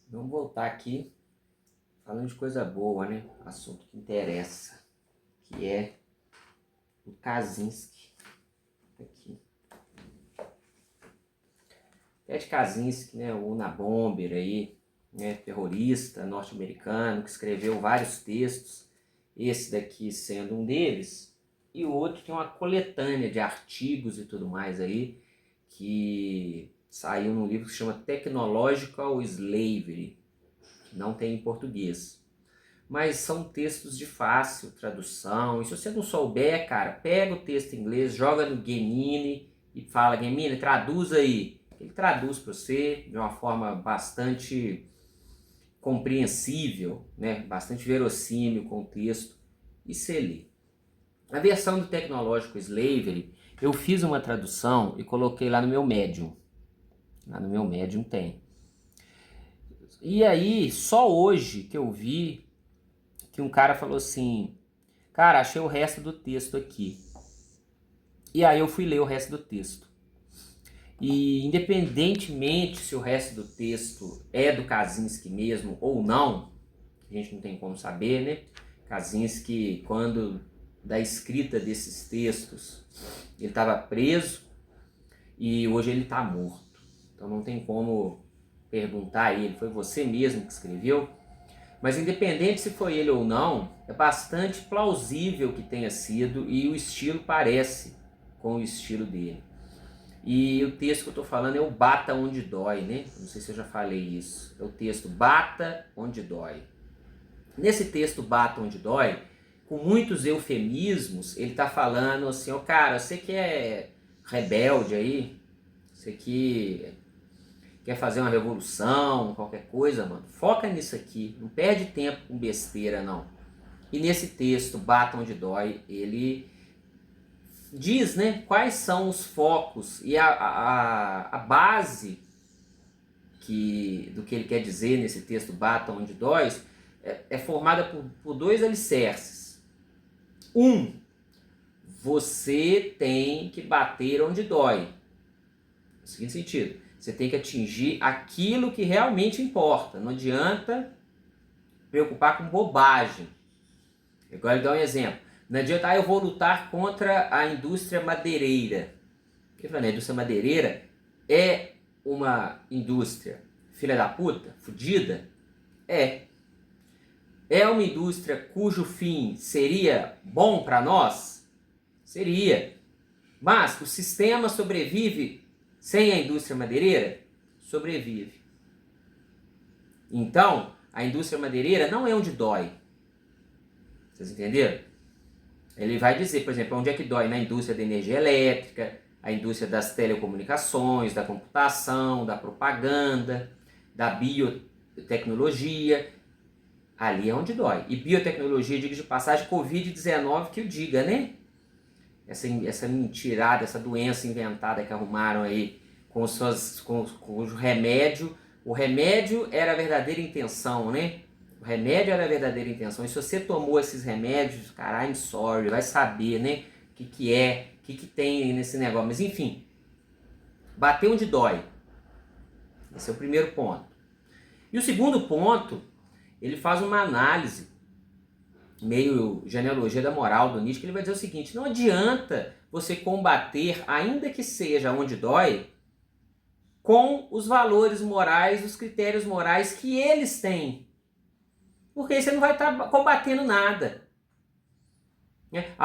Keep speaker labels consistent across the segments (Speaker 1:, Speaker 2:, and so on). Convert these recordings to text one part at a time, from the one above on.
Speaker 1: Vamos voltar aqui falando de coisa boa, né? Assunto que interessa, que é o Kaczynski. Aqui. Ted Kaczynski, né? O Unabomber aí, né? Terrorista norte-americano que escreveu vários textos. Esse daqui sendo um deles. E o outro tem uma coletânea de artigos e tudo mais aí que saiu num livro que se chama Technological Slavery. Não tem em português. Mas são textos de fácil tradução. E se você não souber, cara, pega o texto em inglês, joga no Gemini e fala, Gemini, traduz aí. Ele traduz para você de uma forma bastante compreensível, né? Bastante verossímil com o texto, e você lê. A versão do Technological Slavery, eu fiz uma tradução e coloquei lá no meu Medium. Lá no meu Medium tem. E aí, só hoje que eu vi que um cara falou assim, cara, achei o resto do texto aqui. E aí eu fui ler o resto do texto. E independentemente se o resto do texto é do Kaczynski mesmo ou não, a gente não tem como saber, né? Kaczynski, quando da escrita desses textos, ele estava preso e hoje ele está morto. Então não tem como perguntar a ele, foi você mesmo que escreveu? Mas independente se foi ele ou não, é bastante plausível que tenha sido e o estilo parece com o estilo dele. E o texto que eu estou falando é o Bata Onde Dói, né? Não sei se eu já falei isso. É o texto Bata Onde Dói. Nesse texto Bata Onde Dói, com muitos eufemismos, ele está falando assim, ó, cara, você que é rebelde aí, você que quer fazer uma revolução, qualquer coisa, mano, foca nisso aqui, não perde tempo com besteira, não. E nesse texto, Bata Onde Dói, ele diz, né, quais são os focos e a base do que ele quer dizer nesse texto, Bata Onde Dói, é formada por dois alicerces. Você tem que bater onde dói. No seguinte sentido, você tem que atingir aquilo que realmente importa. Não adianta preocupar com bobagem. Agora ele dá um exemplo. Não adianta, eu vou lutar contra a indústria madeireira. Ele fala, a indústria madeireira é uma indústria filha da puta, fodida? É uma indústria cujo fim seria bom para nós? Seria. Mas o sistema sobrevive sem a indústria madeireira? Sobrevive. Então, a indústria madeireira não é onde dói. Vocês entenderam? Ele vai dizer, por exemplo, onde é que dói? Na indústria da energia elétrica, a indústria das telecomunicações, da computação, da propaganda, da biotecnologia. Ali é onde dói. E biotecnologia, digo de passagem, Covid-19 que o diga, né? Essa mentirada, essa doença inventada que arrumaram aí com o remédio. O remédio era a verdadeira intenção, né? O remédio era a verdadeira intenção. E se você tomou esses remédios, cara, I'm sorry, vai saber, né? O que é, o que tem nesse negócio. Mas enfim, bater onde dói. Esse é o primeiro ponto. E o segundo ponto, ele faz uma análise meio genealogia da moral do Nietzsche, que ele vai dizer o seguinte, não adianta você combater, ainda que seja onde dói, com os valores morais, os critérios morais que eles têm. Porque aí você não vai estar combatendo nada.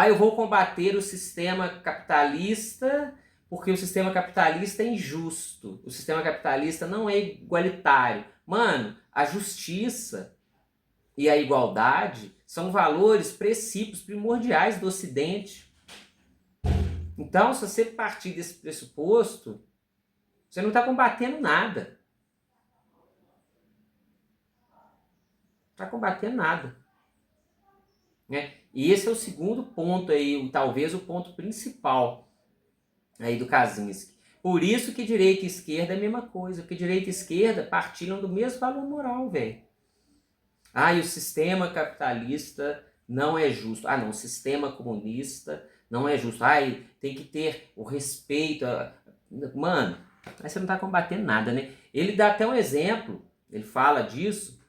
Speaker 1: Eu vou combater o sistema capitalista porque o sistema capitalista é injusto. O sistema capitalista não é igualitário. Mano, a justiça e a igualdade são valores, princípios primordiais do Ocidente. Então, se você partir desse pressuposto, você não está combatendo nada. Está combatendo nada. Né? E esse é o segundo ponto aí, talvez o ponto principal aí do Kaczynski. Por isso que direita e esquerda é a mesma coisa, porque direita e esquerda partilham do mesmo valor moral, velho. E o sistema capitalista não é justo. Não, o sistema comunista não é justo. Tem que ter o respeito. Mano, aí você não tá combatendo nada, né? Ele dá até um exemplo Ele fala disso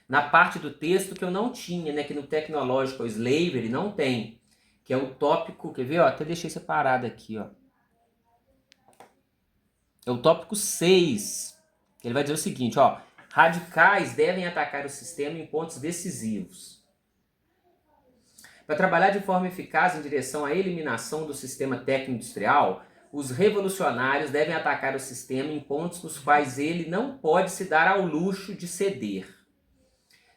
Speaker 1: na parte do texto que eu não tinha, né? Que no Technological Slavery não tem. Que é o tópico, quer ver? Ó, até deixei separado aqui, ó. É o tópico 6. Ele vai dizer o seguinte, ó. Radicais devem atacar o sistema em pontos decisivos. Para trabalhar de forma eficaz em direção à eliminação do sistema técnico-industrial, os revolucionários devem atacar o sistema em pontos nos quais ele não pode se dar ao luxo de ceder.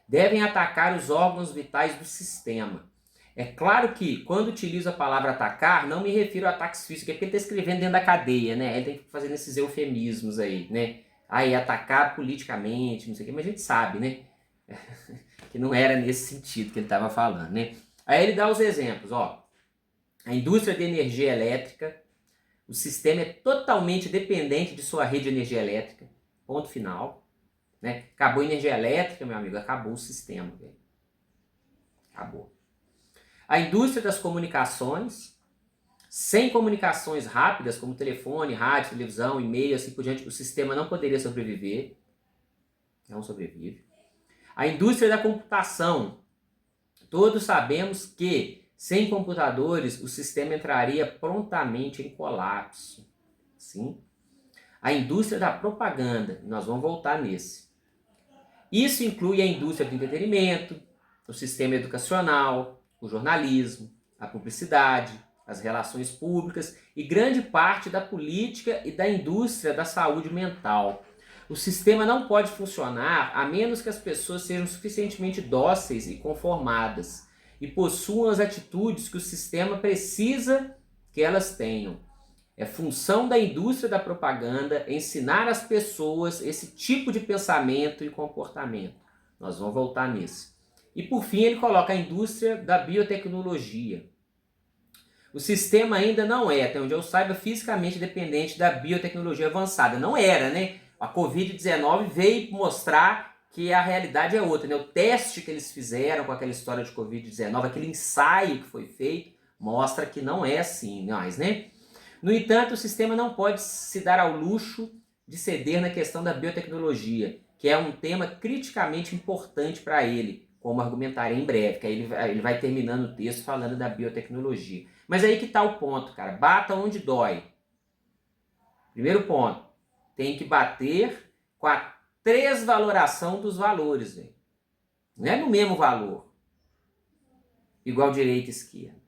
Speaker 1: Devem atacar os órgãos vitais do sistema. É claro que, quando utilizo a palavra atacar, não me refiro a ataques físicos, porque ele está escrevendo dentro da cadeia, né? Ele tem que fazer esses eufemismos aí, né? Aí, atacar politicamente, não sei o quê, mas a gente sabe, né? Que não era nesse sentido que ele estava falando, né? Aí ele dá os exemplos, ó. A indústria de energia elétrica, o sistema é totalmente dependente de sua rede de energia elétrica, ponto final, né? Acabou a energia elétrica, meu amigo, acabou o sistema, velho. Acabou. A indústria das comunicações, sem comunicações rápidas, como telefone, rádio, televisão, e-mail, assim por diante, o sistema não poderia sobreviver. Não sobrevive. A indústria da computação. Todos sabemos que, sem computadores, o sistema entraria prontamente em colapso. Sim? A indústria da propaganda. Nós vamos voltar nesse. Isso inclui a indústria do entretenimento, o sistema educacional, o jornalismo, a publicidade, as relações públicas e grande parte da política e da indústria da saúde mental. O sistema não pode funcionar a menos que as pessoas sejam suficientemente dóceis e conformadas e possuam as atitudes que o sistema precisa que elas tenham. É função da indústria da propaganda ensinar às pessoas esse tipo de pensamento e comportamento. Nós vamos voltar nisso. E por fim ele coloca a indústria da biotecnologia. O sistema ainda não é, até onde eu saiba, fisicamente dependente da biotecnologia avançada. Não era, né? A Covid-19 veio mostrar que a realidade é outra, né? O teste que eles fizeram com aquela história de Covid-19, aquele ensaio que foi feito, mostra que não é assim mais, né? No entanto, o sistema não pode se dar ao luxo de ceder na questão da biotecnologia, que é um tema criticamente importante para ele, como argumentarei em breve, que aí ele vai terminando o texto falando da biotecnologia. Mas aí que está o ponto, cara. Bata onde dói. Primeiro ponto. Tem que bater com a transvaloração dos valores, velho. Não é no mesmo valor. Igual direita e esquerda.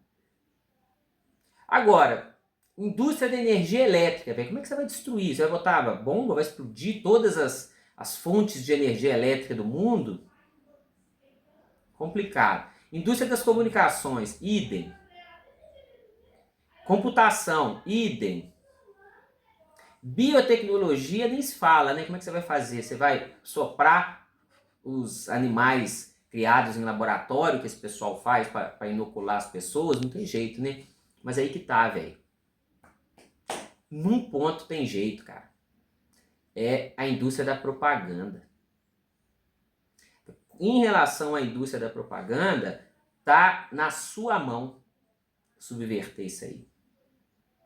Speaker 1: Agora, indústria da energia elétrica, velho. Como é que você vai destruir? Você vai botar bomba, vai explodir todas as fontes de energia elétrica do mundo? Complicado. Indústria das comunicações, idem. Computação, idem. Biotecnologia nem se fala, né? Como é que você vai fazer? Você vai soprar os animais criados em laboratório, que esse pessoal faz para inocular as pessoas? Não tem jeito, né? Mas aí que tá, velho. Num ponto tem jeito, cara. É a indústria da propaganda. Em relação à indústria da propaganda, tá na sua mão subverter isso aí.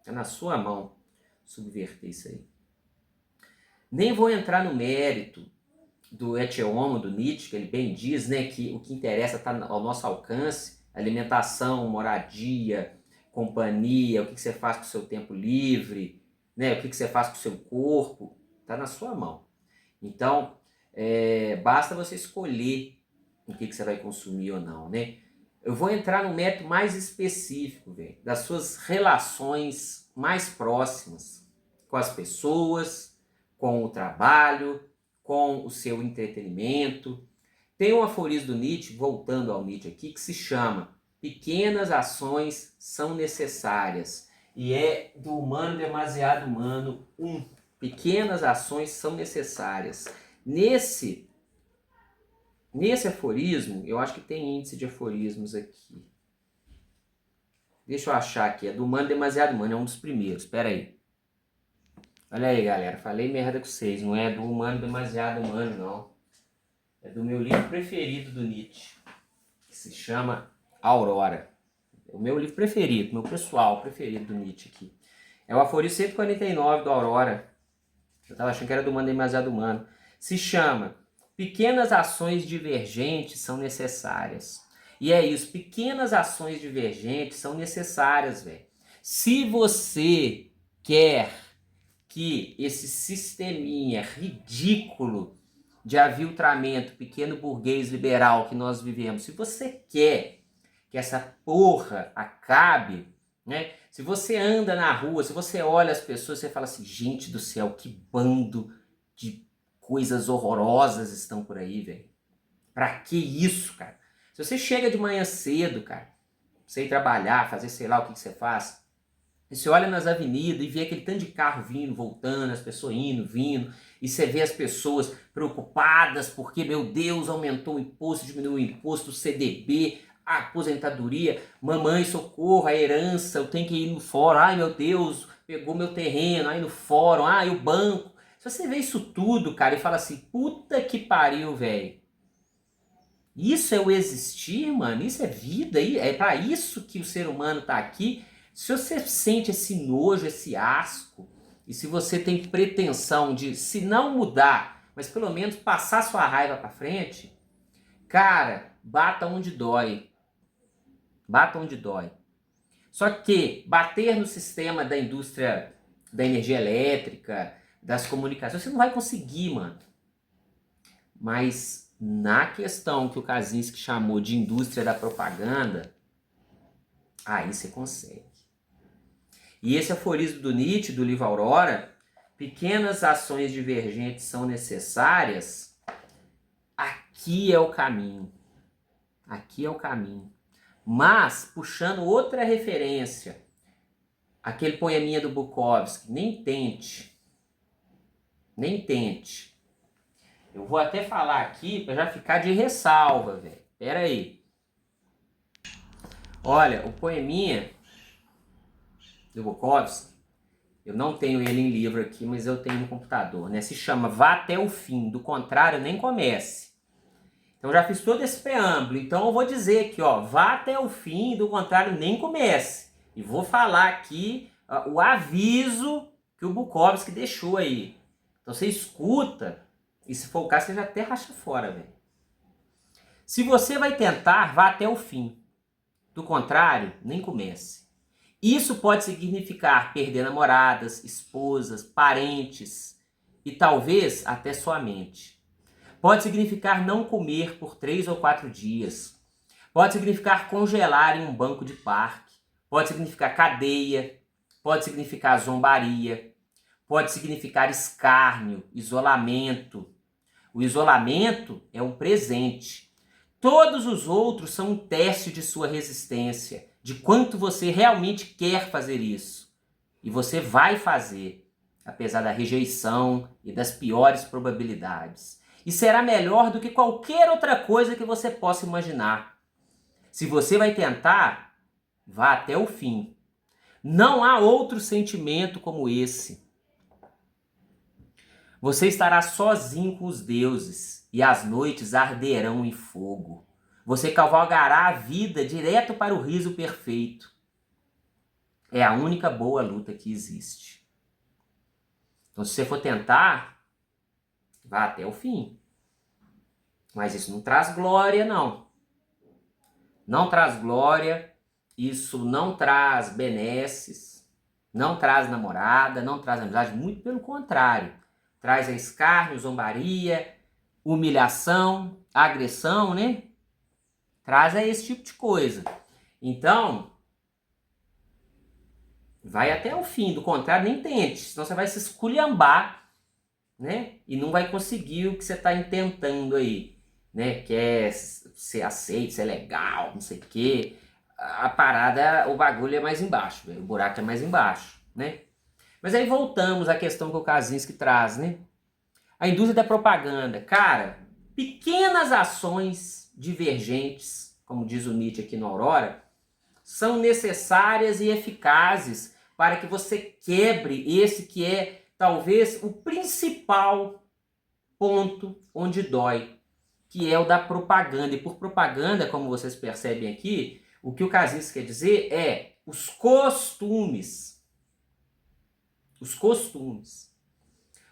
Speaker 1: Tá na sua mão subverter isso aí. Nem vou entrar no mérito do Ecce Homo, do Nietzsche, que ele bem diz, né, que o que interessa está ao nosso alcance, alimentação, moradia, companhia, o que você faz com o seu tempo livre, né, o que você faz com o seu corpo, está na sua mão. Então, basta você escolher o que você vai consumir ou não, né? Eu vou entrar no mérito mais específico, véio, das suas relações mais próximas com as pessoas, com o trabalho, com o seu entretenimento. Tem um aforismo do Nietzsche, voltando ao Nietzsche aqui, que se chama Pequenas ações são necessárias. E é do Humano Demasiado Humano 1. Pequenas ações são necessárias. Nesse aforismo, eu acho que tem índice de aforismos aqui. Deixa eu achar aqui. É do Humano Demasiado Humano, é um dos primeiros. Espera aí. Olha aí, galera. Falei merda com vocês. Não é do Humano Demasiado Humano, não. É do meu livro preferido do Nietzsche, que se chama Aurora. É o meu livro preferido, meu pessoal preferido do Nietzsche aqui. É o aforismo 149 do Aurora. Eu estava achando que era do Humano Demasiado Humano. Se chama Pequenas Ações Divergentes São Necessárias. E é isso, pequenas ações divergentes são necessárias, velho. Se você quer que esse sisteminha ridículo de aviltramento pequeno burguês liberal que nós vivemos, se você quer que essa porra acabe, né? Se você anda na rua, se você olha as pessoas, você fala assim, gente do céu, que bando de coisas horrorosas estão por aí, velho. Pra que isso, cara? Se você chega de manhã cedo, cara, você ir trabalhar, fazer sei lá o que você faz, e você olha nas avenidas e vê aquele tanto de carro vindo, voltando, as pessoas indo, vindo, e você vê as pessoas preocupadas porque, meu Deus, aumentou o imposto, diminuiu o imposto, o CDB, a aposentadoria, mamãe, socorro, a herança, eu tenho que ir no fórum, ai meu Deus, pegou meu terreno, aí no fórum, ai o banco. Se você vê isso tudo, cara, e fala assim, puta que pariu, velho. Isso é o existir, mano, isso é vida, é pra isso que o ser humano tá aqui. Se você sente esse nojo, esse asco, e se você tem pretensão de, se não mudar, mas pelo menos passar sua raiva pra frente, cara, bata onde dói. Bata onde dói. Só que bater no sistema da indústria da energia elétrica, das comunicações, você não vai conseguir, mano. Mas na questão que o Kaczynski chamou de indústria da propaganda, aí você consegue. E esse aforismo do Nietzsche, do livro Aurora, pequenas ações divergentes são necessárias, aqui é o caminho. Aqui é o caminho. Mas, puxando outra referência, aquele poeminha do Bukowski, nem tente. Nem tente. Eu vou até falar aqui para já ficar de ressalva, velho. Pera aí. Olha, o poeminha do Bukowski, eu não tenho ele em livro aqui, mas eu tenho no computador, né? Se chama Vá Até o Fim, do contrário, nem comece. Então já fiz todo esse preâmbulo, então eu vou dizer aqui, ó, vá até o fim, do contrário, nem comece. E vou falar aqui o aviso que o Bukowski deixou aí. Então você escuta, e se for o caso, você já até racha fora, velho. Se você vai tentar, vá até o fim. Do contrário, nem comece. Isso pode significar perder namoradas, esposas, parentes e talvez até sua mente. Pode significar não comer por 3 ou 4 dias. Pode significar congelar em um banco de parque. Pode significar cadeia. Pode significar zombaria. Pode significar escárnio, isolamento. O isolamento é um presente. Todos os outros são um teste de sua resistência, de quanto você realmente quer fazer isso. E você vai fazer, apesar da rejeição e das piores probabilidades. E será melhor do que qualquer outra coisa que você possa imaginar. Se você vai tentar, vá até o fim. Não há outro sentimento como esse. Você estará sozinho com os deuses e as noites arderão em fogo. Você cavalgará a vida direto para o riso perfeito. É a única boa luta que existe. Então, se você for tentar, vá até o fim. Mas isso não traz glória, não. Não traz glória, isso não traz benesses, não traz namorada, não traz amizade, muito pelo contrário. Traz a escárnio, zombaria, humilhação, agressão, né? Traz esse tipo de coisa. Então, vai até o fim, do contrário, nem tente, senão você vai se esculhambar, né? E não vai conseguir o que você está intentando aí. Né, que é ser aceito, ser legal, não sei o quê. A parada, o bagulho é mais embaixo, o buraco é mais embaixo, né? Mas aí voltamos à questão que o Kaczynski traz, né? A indústria da propaganda, cara, pequenas ações divergentes, como diz o Nietzsche aqui no Aurora, são necessárias e eficazes para que você quebre esse que é talvez o principal ponto onde dói, que é o da propaganda. E por propaganda, como vocês percebem aqui, o que o Kaczynski quer dizer é os costumes. os costumes.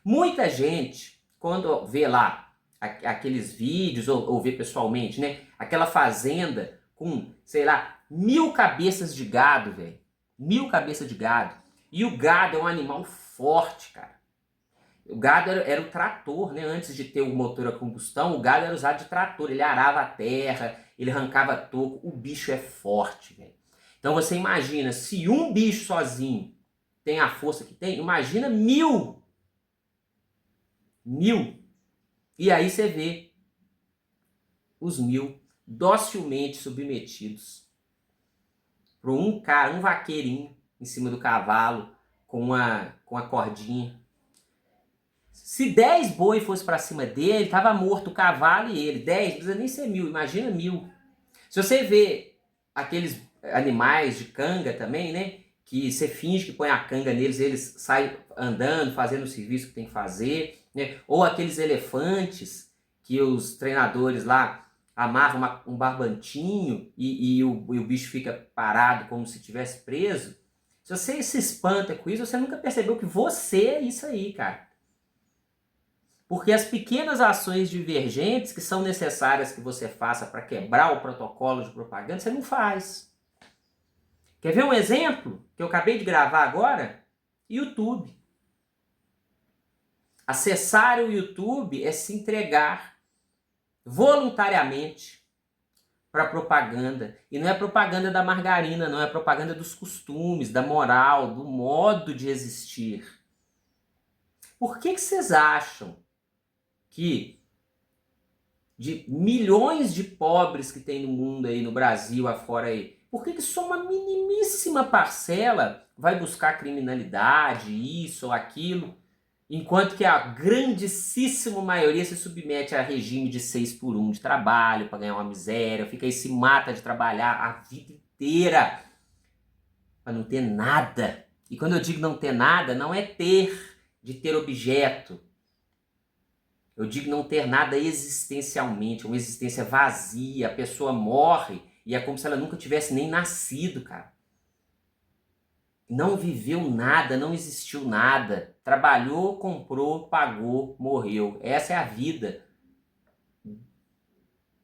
Speaker 1: Muita gente, quando vê lá aqueles vídeos, ou vê pessoalmente, né? Aquela fazenda com, sei lá, 1000 cabeças de gado, velho. 1000 cabeças de gado. E o gado é um animal forte, cara. O gado era o trator, né? Antes de ter o motor a combustão, o gado era usado de trator. Ele arava a terra, ele arrancava toco. O bicho é forte, velho. Então você imagina, se um bicho sozinho tem a força que tem, imagina 1000. 1000. E aí você vê os 1000 docilmente submetidos para um cara, um vaqueirinho em cima do cavalo com a cordinha. Se 10 boi fosse para cima dele, tava morto o cavalo e ele. 10, não precisa nem ser 1000, imagina 1000. Se você vê aqueles animais de canga também, né? Que você finge que põe a canga neles, eles saem andando, fazendo o serviço que tem que fazer, né? Ou aqueles elefantes que os treinadores lá amarram um barbantinho e o bicho fica parado como se estivesse preso. Se você se espanta com isso, você nunca percebeu que você é isso aí, cara. Porque as pequenas ações divergentes que são necessárias que você faça para quebrar o protocolo de propaganda, você não faz. Quer ver um exemplo que eu acabei de gravar agora? YouTube. Acessar o YouTube é se entregar voluntariamente para propaganda. E não é propaganda da margarina, não é propaganda dos costumes, da moral, do modo de existir. Por que vocês acham que de milhões de pobres que tem no mundo aí, no Brasil, afora aí, por que só uma minimíssima parcela vai buscar criminalidade, isso ou aquilo, enquanto que a grandíssima maioria se submete a regime de 6x1 de trabalho para ganhar uma miséria, fica aí, se mata de trabalhar a vida inteira para não ter nada. E quando eu digo não ter nada, não é de ter objeto. Eu digo não ter nada existencialmente, uma existência vazia. A pessoa morre e é como se ela nunca tivesse nem nascido, cara. Não viveu nada, não existiu nada. Trabalhou, comprou, pagou, morreu. Essa é a vida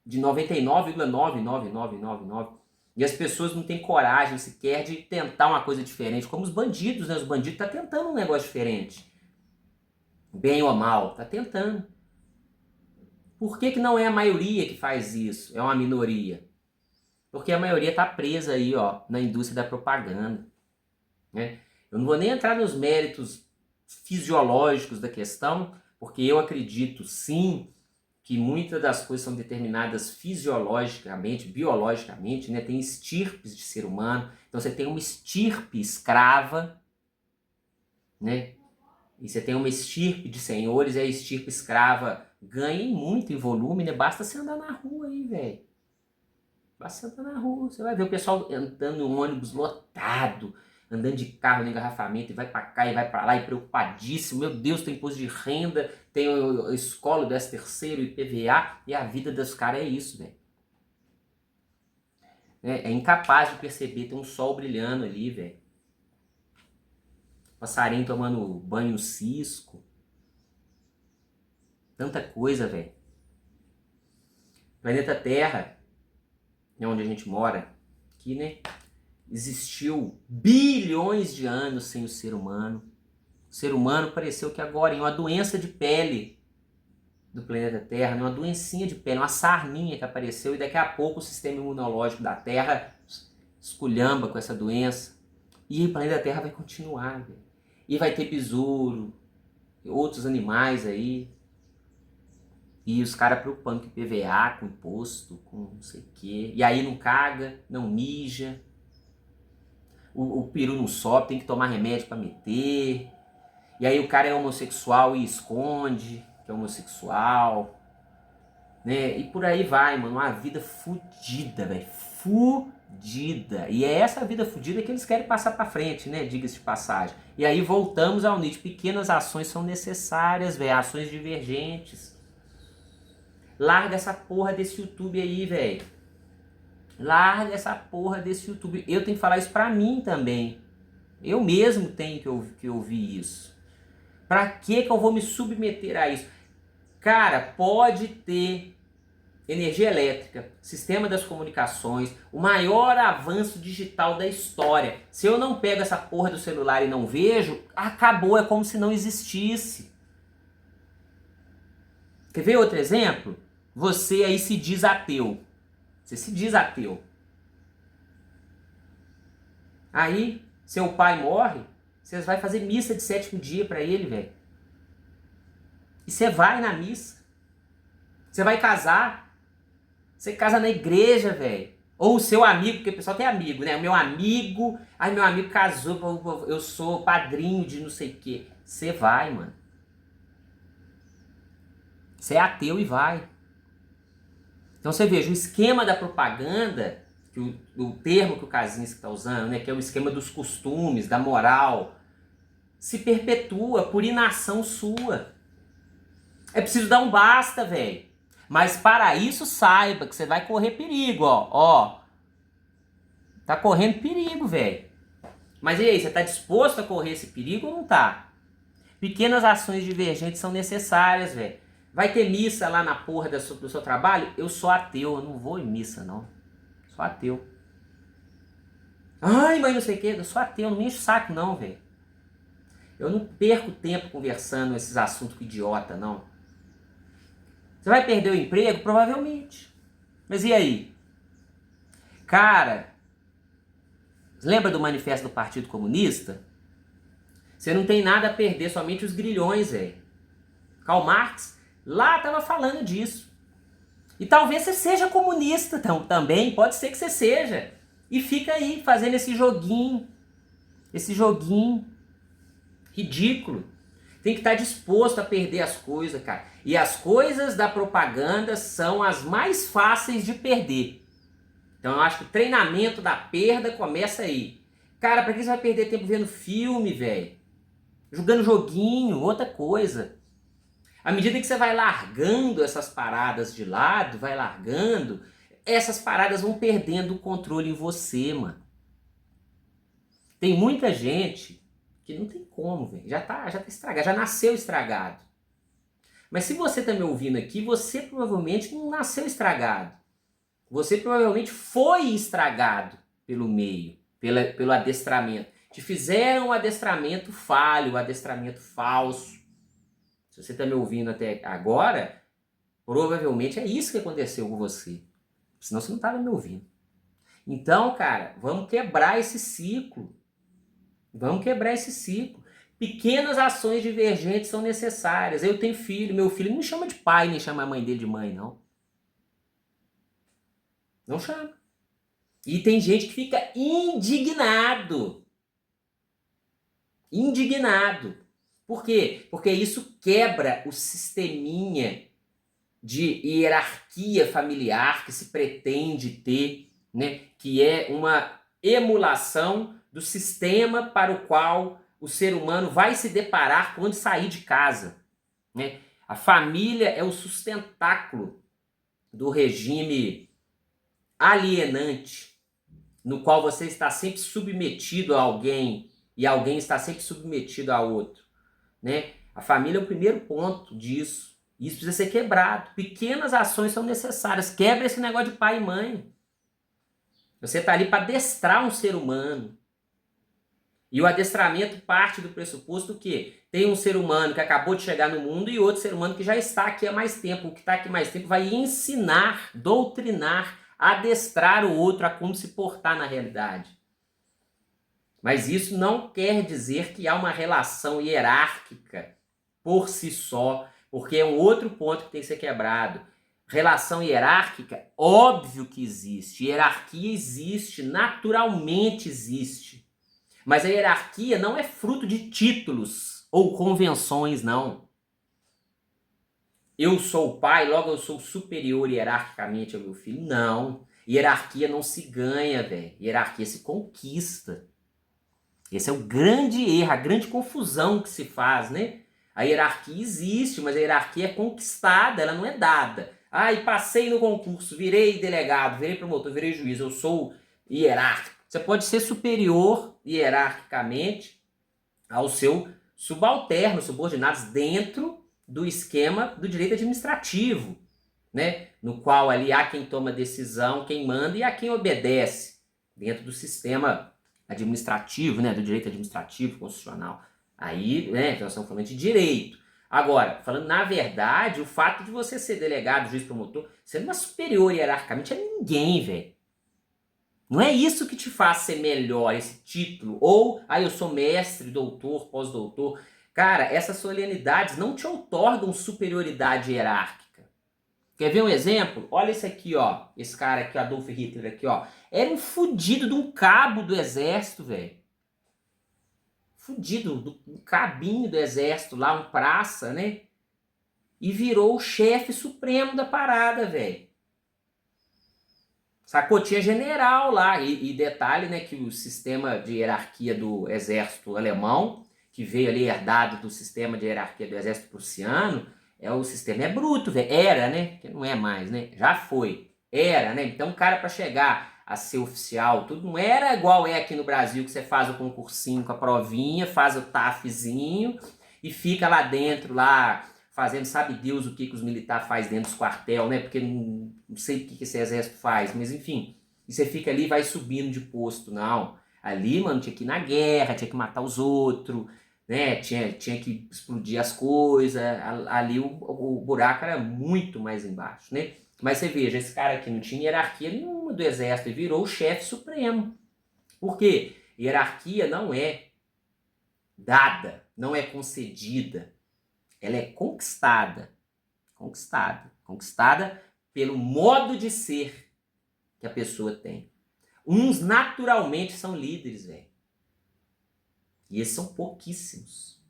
Speaker 1: de 99,99999. E as pessoas não têm coragem sequer de tentar uma coisa diferente. Como os bandidos, né? Os bandidos estão tentando um negócio diferente. Bem ou mal, tá tentando. Por que não é a maioria que faz isso? É uma minoria. Porque a maioria está presa aí, ó, na indústria da propaganda. Né? Eu não vou nem entrar nos méritos fisiológicos da questão, porque eu acredito sim que muitas das coisas são determinadas fisiologicamente, biologicamente, né? Tem estirpes de ser humano. Então você tem uma estirpe escrava, né? E você tem uma estirpe de senhores, e a estirpe escrava ganha muito em volume, né? Basta você andar na rua aí, velho. Basta você andar na rua. Você vai ver o pessoal andando no ônibus lotado, andando de carro no engarrafamento, e vai pra cá e vai pra lá, e preocupadíssimo. Meu Deus, tem imposto de renda, tem a escola do 13º, IPVA, e a vida dos caras é isso, velho. É incapaz de perceber, tem um sol brilhando ali, velho. Passarinho tomando banho cisco. Tanta coisa, velho. Planeta Terra, é onde a gente mora, aqui, né? Existiu bilhões de anos sem o ser humano. O ser humano pareceu que agora, em uma doença de pele do planeta Terra, uma doencinha de pele, uma sarninha que apareceu, e daqui a pouco o sistema imunológico da Terra esculhamba com essa doença. E o planeta Terra vai continuar, velho. E vai ter besouro, outros animais aí. E os caras preocupando com IPVA, com imposto, com não sei o quê. E aí não caga, não mija. O peru não sobe, tem que tomar remédio pra meter. E aí o cara é homossexual e esconde que é homossexual. Né? E por aí vai, mano. Uma vida fudida, velho. Fudida. E é essa vida fudida que eles querem passar pra frente, né? Diga-se de passagem. E aí voltamos ao Nietzsche. Pequenas ações são necessárias, velho. Ações divergentes. Larga essa porra desse YouTube aí, velho. Larga essa porra desse YouTube. Eu tenho que falar isso pra mim também. Eu mesmo tenho que ouvir isso. Pra que eu vou me submeter a isso? Cara, pode ter energia elétrica, sistema das comunicações, o maior avanço digital da história. Se eu não pego essa porra do celular e não vejo, acabou, é como se não existisse. Quer ver outro exemplo? Você aí se diz ateu. Você se diz ateu. Aí, seu pai morre, você vai fazer missa de 7º dia pra ele, velho. E você vai na missa. Você vai casar. Você casa na igreja, velho. Ou o seu amigo, porque o pessoal tem amigo, né? O meu amigo, aí meu amigo casou, eu sou padrinho de não sei o quê. Você vai, mano. Você é ateu e vai. Então você veja, o esquema da propaganda, que o termo que o Kaczynski está usando, né, que é o esquema dos costumes, da moral, se perpetua por inação sua. É preciso dar um basta, velho. Mas para isso saiba que você vai correr perigo, ó. Tá correndo perigo, velho. Mas e aí, você tá disposto a correr esse perigo ou não tá? Pequenas ações divergentes são necessárias, velho. Vai ter missa lá na porra do seu trabalho? Eu sou ateu, eu não vou em missa, não. Sou ateu. Ai, mas não sei o que, eu sou ateu, não me enche o saco, não, velho. Eu não perco tempo conversando esses assuntos com idiota, não. Você vai perder o emprego? Provavelmente. Mas e aí? Cara, lembra do manifesto do Partido Comunista? Você não tem nada a perder, somente os grilhões, velho. Karl Marx lá estava falando disso. E talvez você seja comunista também, pode ser que você seja. E fica aí fazendo esse joguinho ridículo. Tem que estar disposto a perder as coisas, cara. E as coisas da propaganda são as mais fáceis de perder. Então eu acho que o treinamento da perda começa aí. Cara, pra que você vai perder tempo vendo filme, velho? Jogando joguinho, outra coisa. À medida que você vai largando essas paradas de lado, vai largando, essas paradas vão perdendo o controle em você, mano. Tem muita gente que não tem como, velho. Já tá estragado, já nasceu estragado. Mas se você tá me ouvindo aqui, você provavelmente não nasceu estragado. Você provavelmente foi estragado pelo meio, pelo adestramento. Te fizeram um adestramento falho, um adestramento falso. Se você está me ouvindo até agora, provavelmente é isso que aconteceu com você. Senão você não estava me ouvindo. Então, cara, vamos quebrar esse ciclo. Vamos quebrar esse ciclo. Pequenas ações divergentes são necessárias. Eu tenho filho, meu filho não me chama de pai, nem chama a mãe dele de mãe, não. Não chama. E tem gente que fica indignado. Indignado. Por quê? Porque isso quebra o sisteminha de hierarquia familiar que se pretende ter, né? Que é uma emulação do sistema para o qual o ser humano vai se deparar quando sair de casa, né? A família é o sustentáculo do regime alienante, no qual você está sempre submetido a alguém e alguém está sempre submetido a outro, né? A família é o primeiro ponto disso. Isso precisa ser quebrado. Pequenas ações são necessárias. Quebra esse negócio de pai e mãe. Você está ali para adestrar um ser humano. E o adestramento parte do pressuposto que tem um ser humano que acabou de chegar no mundo e outro ser humano que já está aqui há mais tempo. O que está aqui há mais tempo vai ensinar, doutrinar, adestrar o outro a como se portar na realidade. Mas isso não quer dizer que há uma relação hierárquica por si só, porque é um outro ponto que tem que ser quebrado. Relação hierárquica, óbvio que existe. Hierarquia existe, naturalmente existe. Mas a hierarquia não é fruto de títulos ou convenções, não. Eu sou o pai, logo eu sou superior hierarquicamente ao meu filho. Não. Hierarquia não se ganha, velho. Hierarquia se conquista. Esse é o grande erro, a grande confusão que se faz, né? A hierarquia existe, mas a hierarquia é conquistada, ela não é dada. Ah, e passei no concurso, virei delegado, virei promotor, virei juiz, eu sou hierárquico. Você pode ser superior hierarquicamente ao seu subalterno, subordinados dentro do esquema do direito administrativo, né? No qual ali há quem toma decisão, quem manda e há quem obedece dentro do sistema administrativo, né? Do direito administrativo constitucional. Aí, né? Nós estamos falando de direito. Agora, falando na verdade, o fato de você ser delegado, juiz, promotor, você não é superior hierarquicamente a ninguém, velho. Não é isso que te faz ser melhor, esse título. Ou, eu sou mestre, doutor, pós-doutor. Cara, essas solenidades não te outorgam superioridade hierárquica. Quer ver um exemplo? Olha esse aqui, ó. Esse cara aqui, Adolf Hitler aqui, ó. Era um fudido de um cabo do exército, velho. Fudido, um cabinho do exército lá, um praça, né? E virou o chefe supremo da parada, velho. Sacou? Tinha general lá. E detalhe, né, que o sistema de hierarquia do exército alemão, que veio ali herdado do sistema de hierarquia do exército prussiano, o sistema é bruto, velho. Era, né? Que não é mais, né? Já foi. Era, né? Então o cara para chegar a ser oficial, tudo não era igual é aqui no Brasil, que você faz o concursinho com a provinha, faz o TAFzinho e fica lá dentro, lá fazendo, sabe Deus o que os militares fazem dentro dos quartel, né? Porque não sei o que esse exército faz, mas enfim. E você fica ali e vai subindo de posto, não. Ali, mano, tinha que ir na guerra, tinha que matar os outros, né? Tinha que explodir as coisas. Ali o buraco era muito mais embaixo, né? Mas você veja, esse cara aqui não tinha hierarquia nenhuma do exército e virou o chefe supremo. Por quê? Hierarquia não é dada, não é concedida. Ela é conquistada. Conquistada pelo modo de ser que a pessoa tem. Uns naturalmente são líderes, velho. E esses são pouquíssimos.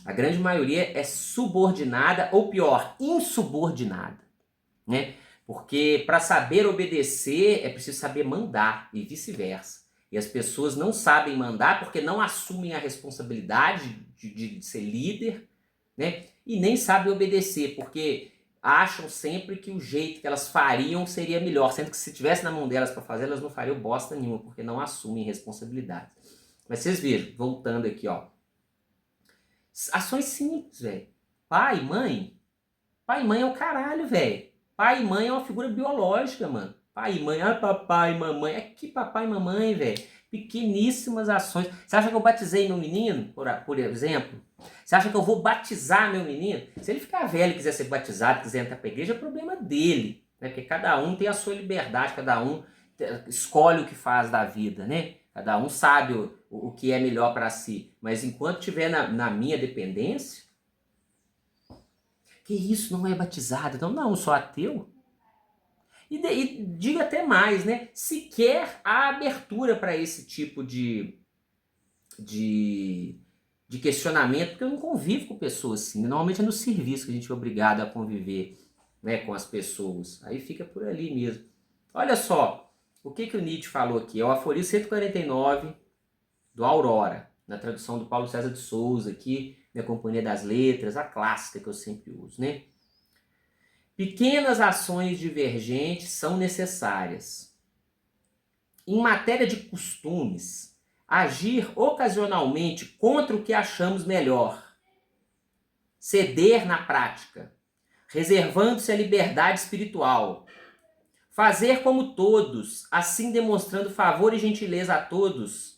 Speaker 1: A grande maioria é subordinada, ou pior, insubordinada, né? Porque para saber obedecer é preciso saber mandar e vice-versa. E as pessoas não sabem mandar porque não assumem a responsabilidade de ser líder, né? E nem sabem obedecer, porque acham sempre que o jeito que elas fariam seria melhor, sendo que se tivesse na mão delas para fazer, elas não fariam bosta nenhuma, porque não assumem responsabilidade. Mas vocês vejam, voltando aqui, ó. Ações simples, velho. Pai, mãe. Pai e mãe é o caralho, velho. Pai e mãe é uma figura biológica, mano. Pai e mãe, papai e mamãe. É que papai e mamãe, velho. Pequeníssimas ações. Você acha que eu batizei meu menino, por exemplo? Você acha que eu vou batizar meu menino? Se ele ficar velho e quiser ser batizado, quiser entrar pra igreja, é problema dele. Né? Porque cada um tem a sua liberdade, cada um escolhe o que faz da vida, né? Cada um sabe o que é melhor para si. Mas enquanto estiver na minha dependência, que isso, não é batizado? Então, não, sou ateu. E digo até mais, né? Sequer há abertura para esse tipo de questionamento, porque eu não convivo com pessoas assim. Normalmente é no serviço que a gente é obrigado a conviver, né, com as pessoas. Aí fica por ali mesmo. Olha só, o que o Nietzsche falou aqui? É o aforismo 149 do Aurora, na tradução do Paulo César de Souza, aqui, na Companhia das Letras, a clássica que eu sempre uso, né? Pequenas ações divergentes são necessárias. Em matéria de costumes, agir ocasionalmente contra o que achamos melhor. Ceder na prática, reservando-se a liberdade espiritual. Fazer como todos, assim demonstrando favor e gentileza a todos,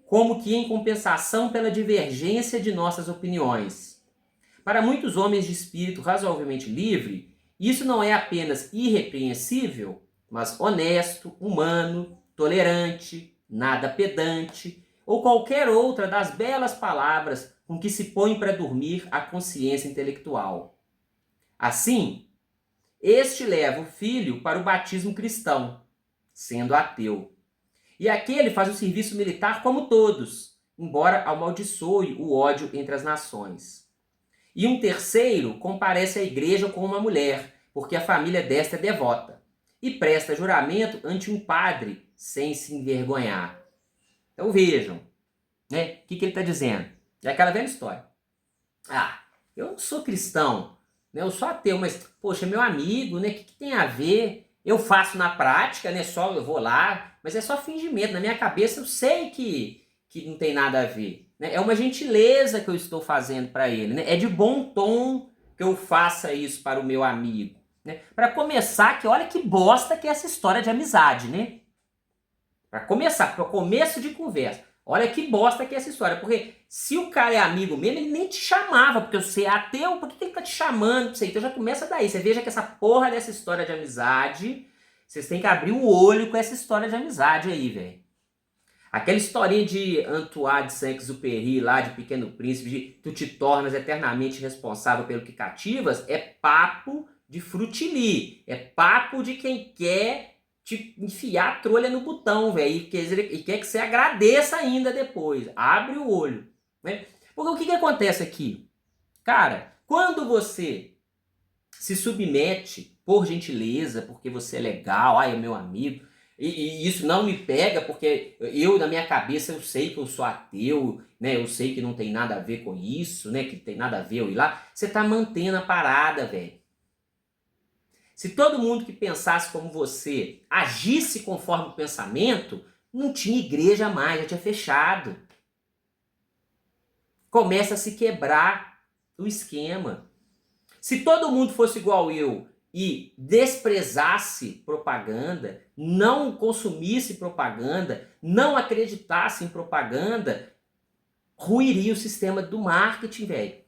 Speaker 1: como que em compensação pela divergência de nossas opiniões. Para muitos homens de espírito razoavelmente livre, isso não é apenas irrepreensível, mas honesto, humano, tolerante, nada pedante, ou qualquer outra das belas palavras com que se põe para dormir a consciência intelectual. Assim, este leva o filho para o batismo cristão, sendo ateu. E aquele faz o serviço militar como todos, embora amaldiçoe o ódio entre as nações. E um terceiro comparece à igreja com uma mulher, porque a família desta é devota, e presta juramento ante um padre, sem se envergonhar. Então vejam, né? O que ele está dizendo? É aquela velha história. Eu não sou cristão, né? Eu sou ateu, mas, poxa, meu amigo, né? O que tem a ver? Eu faço na prática, né? Só eu vou lá, mas é só fingimento. Na minha cabeça eu sei que que não tem nada a ver. Né? É uma gentileza que eu estou fazendo para ele. Né? É de bom tom que eu faça isso para o meu amigo. Né? Para começar, que olha que bosta que é essa história de amizade, né? Para começar, para começo de conversa. Olha que bosta que é essa história. Porque se o cara é amigo mesmo, ele nem te chamava. Porque você é ateu, por que ele tá te chamando? Então já começa daí. Você veja que essa porra dessa história de amizade, vocês têm que abrir o olho com essa história de amizade aí, velho. Aquela historinha de Antoine de Saint-Exupéry lá, de Pequeno Príncipe, de tu te tornas eternamente responsável pelo que cativas, é papo de frutili. É papo de quem quer te enfiar a trolha no botão, velho, e quer que você agradeça ainda depois. Abre o olho, né? Porque o que acontece aqui? Cara, quando você se submete por gentileza, porque você é legal, é meu amigo, e isso não me pega, porque eu, na minha cabeça, eu sei que eu sou ateu, né? Eu sei que não tem nada a ver com isso, né? Que tem nada a ver eu ir lá. Você tá mantendo a parada, velho. Se todo mundo que pensasse como você agisse conforme o pensamento, não tinha igreja mais, já tinha fechado. Começa a se quebrar o esquema. Se todo mundo fosse igual eu e desprezasse propaganda, não consumisse propaganda, não acreditasse em propaganda, ruiria o sistema do marketing, velho.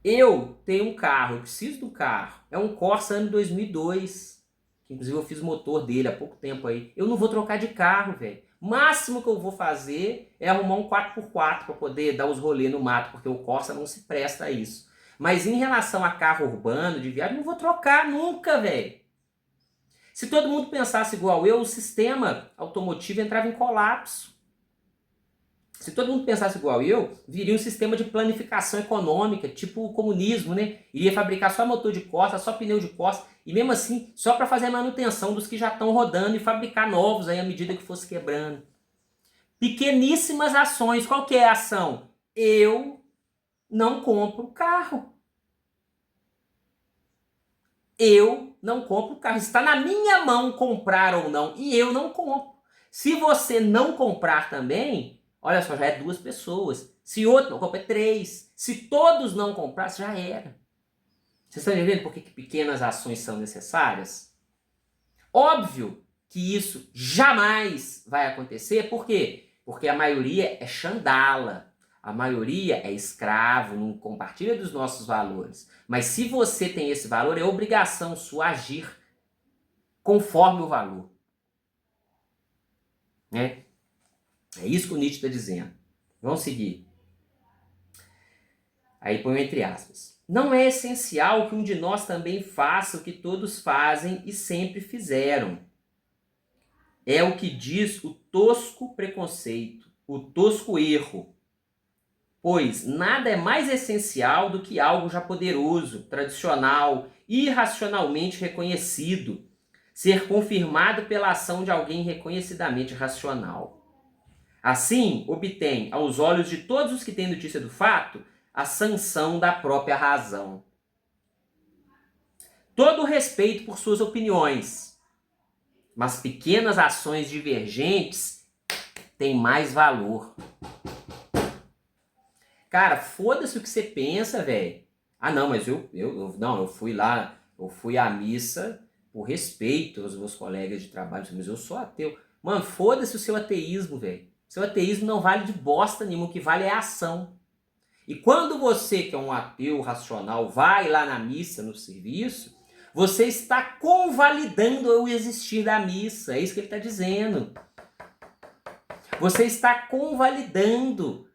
Speaker 1: Eu tenho um carro, eu preciso do carro. É um Corsa ano 2002. Que inclusive eu fiz o motor dele há pouco tempo aí. Eu não vou trocar de carro, velho. O máximo que eu vou fazer é arrumar um 4x4 para poder dar os rolês no mato, porque o Corsa não se presta a isso. Mas em relação a carro urbano, de viagem, não vou trocar nunca, velho. Se todo mundo pensasse igual eu, o sistema automotivo entrava em colapso. Se todo mundo pensasse igual eu, viria um sistema de planificação econômica, tipo o comunismo, né? Iria fabricar só motor de Corsa, só pneu de Corsa, e mesmo assim, só para fazer a manutenção dos que já estão rodando e fabricar novos aí à medida que fosse quebrando. Pequeníssimas ações. Qual que é a ação? Eu não compro carro. Eu não compro carro. Está na minha mão comprar ou não, e eu não compro. Se você não comprar também, olha só, já é 2 pessoas. Se outro não compra, é 3. Se todos não comprassem, já era. Vocês estão entendendo por que pequenas ações são necessárias? Óbvio que isso jamais vai acontecer. Por quê? Porque a maioria é chandala. A maioria é escravo, não compartilha dos nossos valores. Mas se você tem esse valor, é obrigação sua agir conforme o valor. Né? É isso que o Nietzsche está dizendo. Vamos seguir. Aí põe entre aspas. Não é essencial que um de nós também faça o que todos fazem e sempre fizeram. É o que diz o tosco preconceito, o tosco erro. Pois nada é mais essencial do que algo já poderoso, tradicional, irracionalmente reconhecido, ser confirmado pela ação de alguém reconhecidamente racional. Assim, obtém, aos olhos de todos os que têm notícia do fato, a sanção da própria razão. Todo o respeito por suas opiniões, mas pequenas ações divergentes têm mais valor. Cara, foda-se o que você pensa, velho. Ah, não, mas eu fui lá, eu fui à missa por respeito aos meus colegas de trabalho, mas eu sou ateu. Mano, foda-se o seu ateísmo, velho. Seu ateísmo não vale de bosta nenhuma, o que vale é a ação. E quando você, que é um ateu racional, vai lá na missa, no serviço, você está convalidando o existir da missa. É isso que ele está dizendo. Você está convalidando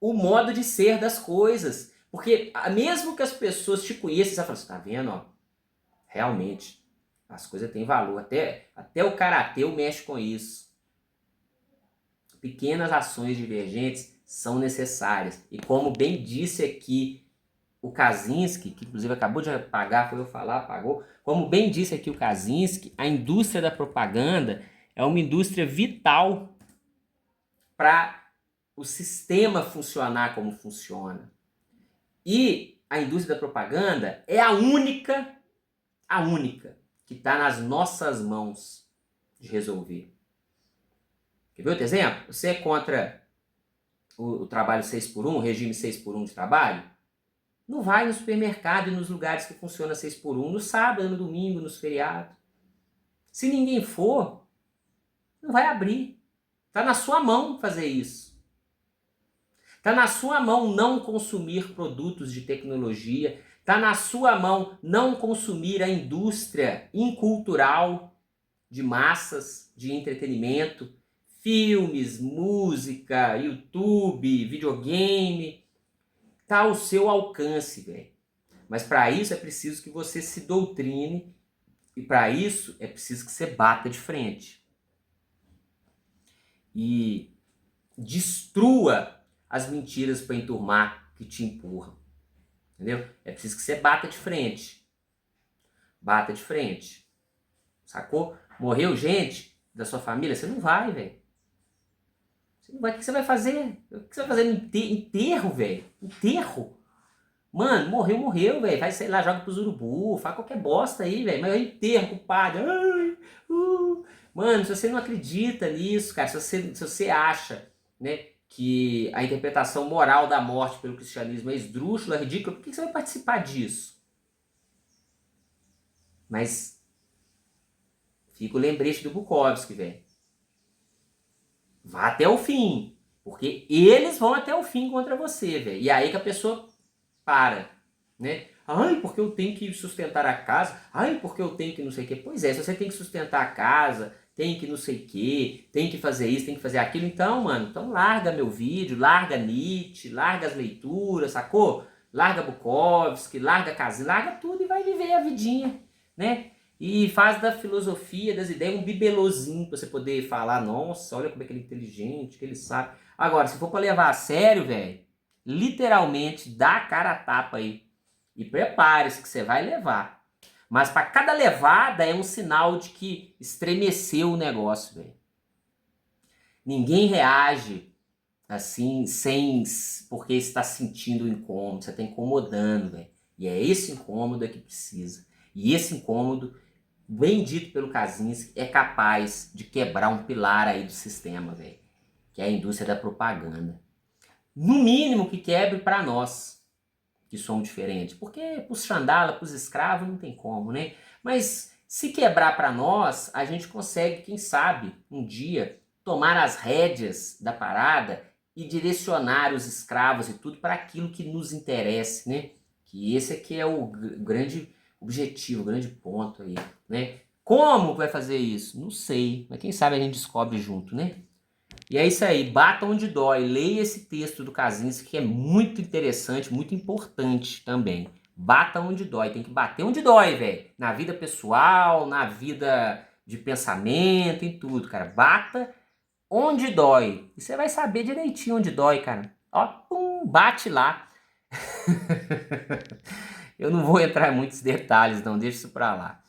Speaker 1: o modo de ser das coisas. Porque mesmo que as pessoas te conheçam, você vai falar assim, tá vendo? Ó, realmente, as coisas têm valor. Até o cara ateu mexe com isso. Pequenas ações divergentes são necessárias. E como bem disse aqui o Kaczynski, que inclusive acabou de apagar, foi eu falar, apagou. Como bem disse aqui o Kaczynski, a indústria da propaganda é uma indústria vital para o sistema funcionar como funciona. E a indústria da propaganda é a única que está nas nossas mãos de resolver. Quer ver outro exemplo? Você é contra o trabalho 6x1, o regime 6x1 de trabalho? Não vai no supermercado e nos lugares que funciona 6x1, no sábado, no domingo, nos feriados. Se ninguém for, não vai abrir. Está na sua mão fazer isso. Está na sua mão não consumir produtos de tecnologia. Está na sua mão não consumir a indústria incultural de massas, de entretenimento, filmes, música, YouTube, videogame. Está ao seu alcance, velho. Mas para isso é preciso que você se doutrine e para isso é preciso que você bata de frente. E destrua as mentiras para enturmar que te empurram. Entendeu? É preciso que você bata de frente. Bata de frente. Sacou? Morreu gente da sua família? Você não vai, velho. Você não vai. O que você vai fazer? O que você vai fazer no enterro, velho? Enterro? Mano, morreu, velho. Vai, sei lá, joga pros urubu, faz qualquer bosta aí, velho. Mas é enterro, culpado. Mano, se você não acredita nisso, cara, se você acha, né, que a interpretação moral da morte pelo cristianismo é esdrúxula, é ridícula, por que você vai participar disso? Mas fica o lembrete do Bukowski, velho. Vá até o fim, porque eles vão até o fim contra você, velho. E aí que a pessoa para, né? Ai, porque eu tenho que sustentar a casa. Ai, porque eu tenho que não sei o quê. Pois é, se você tem que sustentar a casa, tem que não sei o quê, tem que fazer isso, tem que fazer aquilo, então, mano, então larga meu vídeo, larga Nietzsche, larga as leituras, sacou? Larga Bukowski, larga Casinha, larga tudo e vai viver a vidinha, né? E faz da filosofia, das ideias, um bibelozinho pra você poder falar, nossa, olha como é que ele é inteligente, que ele sabe. Agora, se for pra levar a sério, velho, literalmente dá a cara a tapa aí. E prepare-se que você vai levar. Mas para cada levada é um sinal de que estremeceu o negócio, velho. Ninguém reage assim sem porque está sentindo o incômodo. Você está incomodando, velho. E é esse incômodo que precisa. E esse incômodo, bem dito pelo Kaczynski, é capaz de quebrar um pilar aí do sistema, velho. Que é a indústria da propaganda. No mínimo que quebre para nós, que somos diferentes. Porque pros Xandala, pros escravos, não tem como, né? Mas se quebrar para nós, a gente consegue, quem sabe, um dia, tomar as rédeas da parada e direcionar os escravos e tudo para aquilo que nos interessa, né? Que esse aqui é o grande objetivo, o grande ponto aí, né? Como vai fazer isso? Não sei, mas quem sabe a gente descobre junto, né? E é isso aí, bata onde dói, leia esse texto do Kaczynski que é muito interessante, muito importante também. Bata onde dói, tem que bater onde dói, velho. Na vida pessoal, na vida de pensamento, em tudo, cara. Bata onde dói. E você vai saber direitinho onde dói, cara. Ó, pum, bate lá. Eu não vou entrar em muitos detalhes, não, deixa isso pra lá.